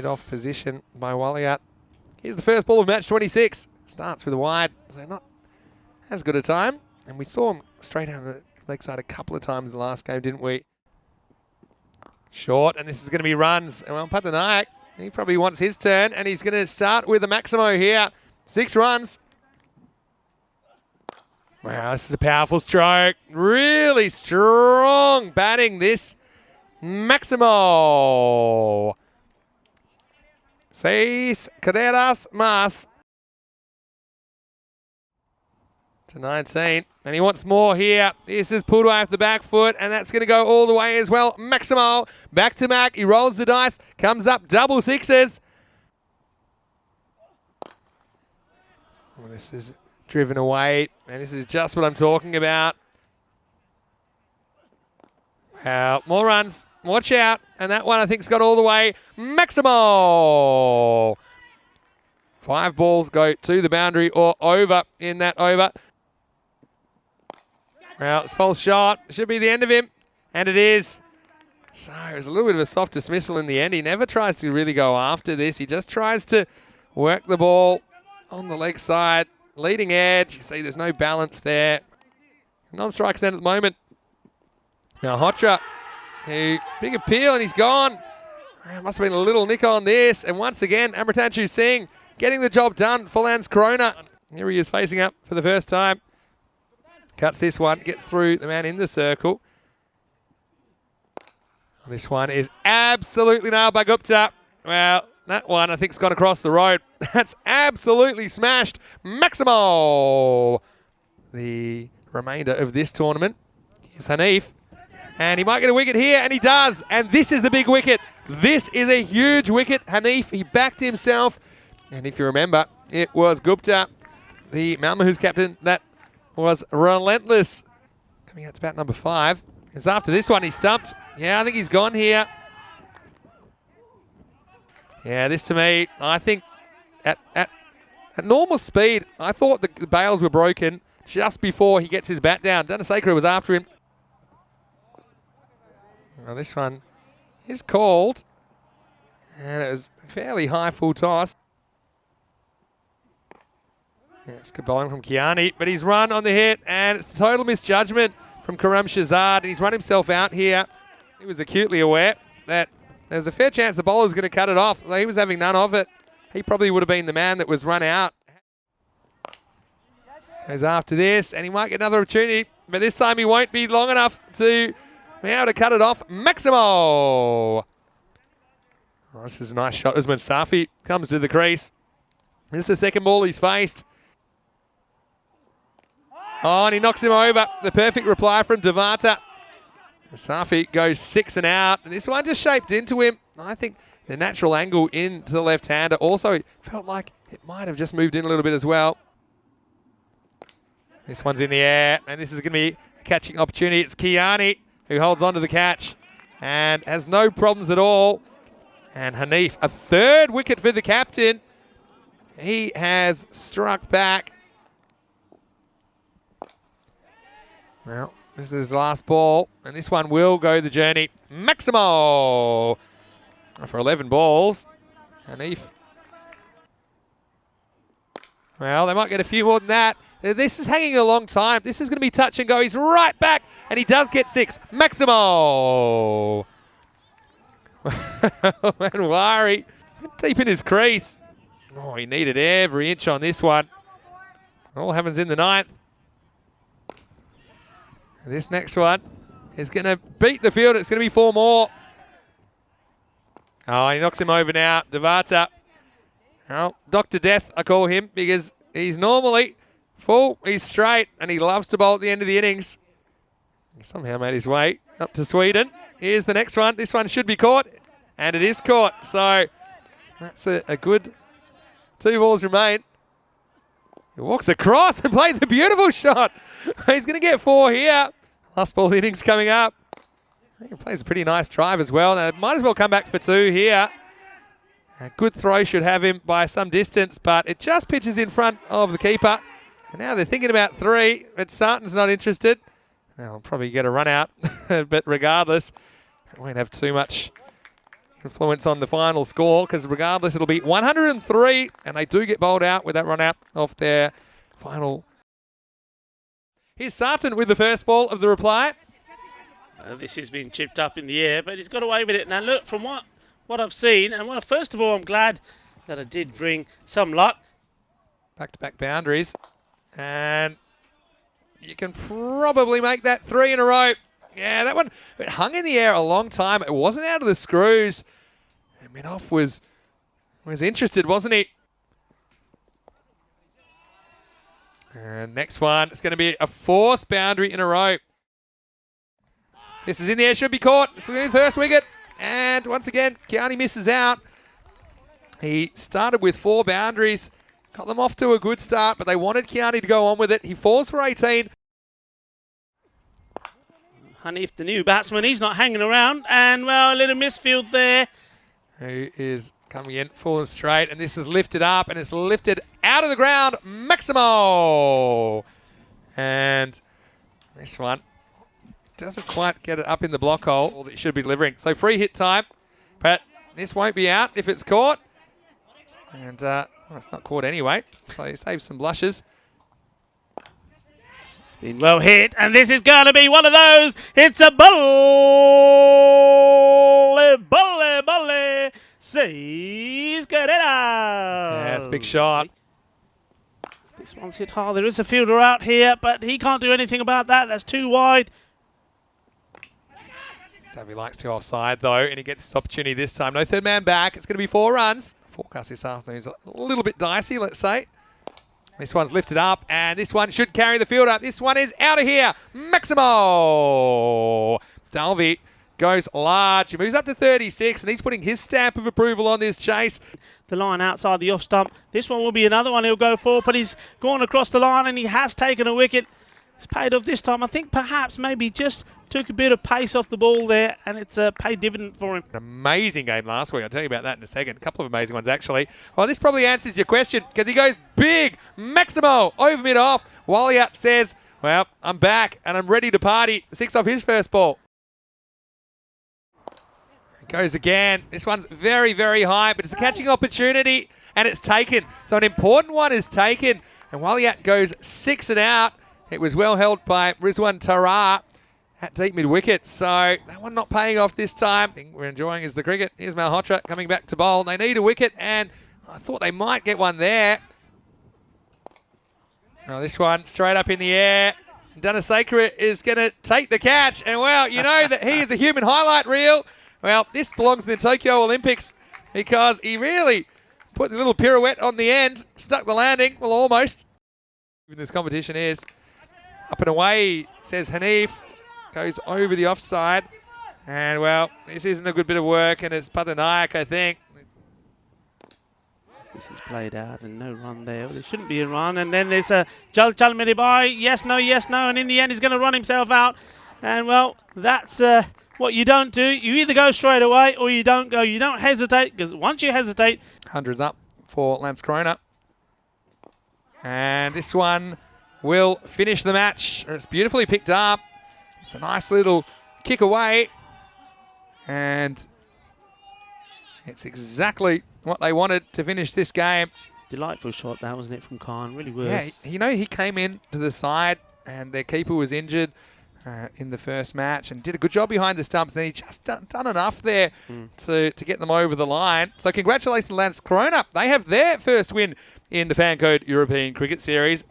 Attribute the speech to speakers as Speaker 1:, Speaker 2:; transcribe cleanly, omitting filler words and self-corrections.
Speaker 1: off position by Walliat. Here's the first ball of match 26. Starts with a wide, so not as good a time. And we saw him straight down the leg side a couple of times in the last game, didn't we? Short, and this is going to be runs. And well, Patanayak, he probably wants his turn, and he's going to start with a Maximo here. 6 runs. Wow, this is a powerful stroke. Really strong batting, this Maximo. 6 carreras más to 19. And he wants more here. This is pulled away off the back foot, and that's going to go all the way as well. Maximo, back to Mac. He rolls the dice, comes up, double sixes. Well, this is driven away, and this is just what I'm talking about. Wow, more runs. Watch out. And that one, I think, has got all the way. Maximo! 5 balls go to the boundary or over in that over. Well, it's false shot. Should be the end of him. And it is. So it was a little bit of a soft dismissal in the end. He never tries to really go after this. He just tries to work the ball on the leg side. Leading edge. You see there's no balance there. Non-strike stand at the moment. Now Hotra. Big appeal, and he's gone. Must have been a little nick on this. And once again, Amritanchu Singh getting the job done for Lance Corona. Here he is facing up for the first time. Cuts this one, gets through the man in the circle. This one is absolutely nailed by Gupta. Well, that one I think's gone across the road. That's absolutely smashed. Maximo. The remainder of this tournament. Here's Hanif. And he might get a wicket here, and he does. And this is the big wicket. This is a huge wicket. Hanif, he backed himself. And if you remember, it was Gupta, the Malmo who's captain, that was relentless. Coming out to bat number 5. Because after this one, he stumped. Yeah, I think he's gone here. Yeah, this to me, I think at normal speed, I thought the bails were broken just before he gets his bat down. Dhanasekaran was after him. Well, this one is called, and it was fairly high full toss. Yeah, it's good bowling from Kiani, but he's run on the hit, and it's a total misjudgment from Karam Shahzad. He's run himself out here. He was acutely aware that there's a fair chance the bowler was going to cut it off. He was having none of it. He probably would have been the man that was run out. Goes after this, and he might get another opportunity, but this time he won't be long enough to be able to cut it off. Maximo! Oh, this is a nice shot as when Safi comes to the crease. This is the second ball he's faced. Oh, and he knocks him over. The perfect reply from Devata. Safi goes 6 and out. And this one just shaped into him. I think the natural angle into the left-hander also felt like it might have just moved in a little bit as well. This one's in the air, and this is going to be a catching opportunity. It's Kiani who holds on to the catch and has no problems at all. And Hanif, a 3rd wicket for the captain. He has struck back. Well, this is his last ball, and this one will go the journey. Maximo for 11 balls. Hanif. Well, they might get a few more than that. This is hanging a long time. This is going to be touch and go. He's right back, and he does get 6. Maximo. And Wari deep in his crease. Oh, he needed every inch on this one. All happens in the 9th. This next one is going to beat the field. It's going to be 4 more. Oh, he knocks him over now. Devata. Well, Dr. Death, I call him, because he's normally full, he's straight, and he loves to bowl at the end of the innings. He somehow made his way up to Sweden. Here's the next one. This one should be caught, and it is caught. So that's a good 2 balls remain. He walks across and plays a beautiful shot. He's going to get 4 here. Last ball innings coming up. He plays a pretty nice drive as well. Now, might as well come back for 2 here. A good throw should have him by some distance, but it just pitches in front of the keeper. And now they're thinking about 3, but Sarton's not interested. Now, I'll probably get a run out, but regardless, I won't have too much influence on the final score, because regardless, it'll be 103, and they do get bowled out with that run out off their final. Here's Sarton with the first ball of the reply.
Speaker 2: This has been chipped up in the air, but he's got away with it. Now look, from what I've seen, and first of all, I'm glad that I did bring some luck.
Speaker 1: Back-to-back boundaries, and you can probably make that 3 in a row. Yeah, that one, it hung in the air a long time. It wasn't out of the screws. And Minoff was interested, wasn't he? And next one, it's going to be a 4th boundary in a row. This is in the air, should be caught. This will be the first wicket. And once again, Kearney misses out. He started with 4 boundaries, got them off to a good start, but they wanted Kearney to go on with it. He falls for 18.
Speaker 2: Hanif, the new batsman, he's not hanging around. And, well, a little misfield there.
Speaker 1: Who is coming in full and straight, and this is lifted up, and it's lifted out of the ground. Maximo! And this one doesn't quite get it up in the block hole that it should be delivering. So free hit time, but this won't be out if it's caught. And well, it's not caught anyway, so he saves some blushes.
Speaker 2: Been well hit, and this is going to be one of those. It's a bully, sees get it out.
Speaker 1: Yeah, it's a big shot.
Speaker 2: This one's hit hard. There is a fielder out here, but he can't do anything about that. That's too wide.
Speaker 1: Davey likes to go offside though, and he gets his opportunity this time. No third man back. It's going to be 4 runs. Forecast this afternoon is a little bit dicey, let's say. This one's lifted up, and this one should carry the field up. This one is out of here. Maximo! Dalby goes large. He moves up to 36, and he's putting his stamp of approval on this chase.
Speaker 2: The line outside the off stump. This one will be another one he'll go for, but he's gone across the line, and he has taken a wicket. It's paid off this time. I think perhaps maybe just took a bit of pace off the ball there, and it's paid dividend for him.
Speaker 1: An amazing game last week. I'll tell you about that in a second. A couple of amazing ones, actually. Well, this probably answers your question, because he goes big. Maximo over mid-off. Walliot says, well, I'm back, and I'm ready to party. 6 off his first ball. It goes again. This one's very, very high, but it's a catching opportunity, and it's taken. So an important one is taken, and Walliot goes 6 and out. It was well held by Rizwan Tara at deep mid-wicket. So that one not paying off this time. Thing we're enjoying is the cricket. Here's Malhotra coming back to bowl. They need a wicket, and I thought they might get one there. Now this one straight up in the air. Dhanasekaran is going to take the catch. And, well, you know that he is a human highlight reel. Well, this belongs in the Tokyo Olympics, because he really put the little pirouette on the end, stuck the landing, well, almost. This competition is up and away, says Hanif. Goes over the offside. And, well, this isn't a good bit of work, and it's Patanayak, I think.
Speaker 2: This is played out, and no run there. Well, there shouldn't be a run. And then there's a Jalmedibai. Yes, no, and in the end he's going to run himself out. And, well, that's what you don't do. You either go straight away or you don't go. You don't hesitate, because once you hesitate...
Speaker 1: 100's up for Lance Corona. And this one will finish the match. It's beautifully picked up. It's a nice little kick away. And it's exactly what they wanted to finish this game.
Speaker 2: Delightful shot that, wasn't it, from Khan? Really was.
Speaker 1: Yeah, you know, he came in to the side, and their keeper was injured in the first match, and did a good job behind the stumps. And he just done enough there to get them over the line. So congratulations, Lance Corona. They have their first win in the FanCode European Cricket Series.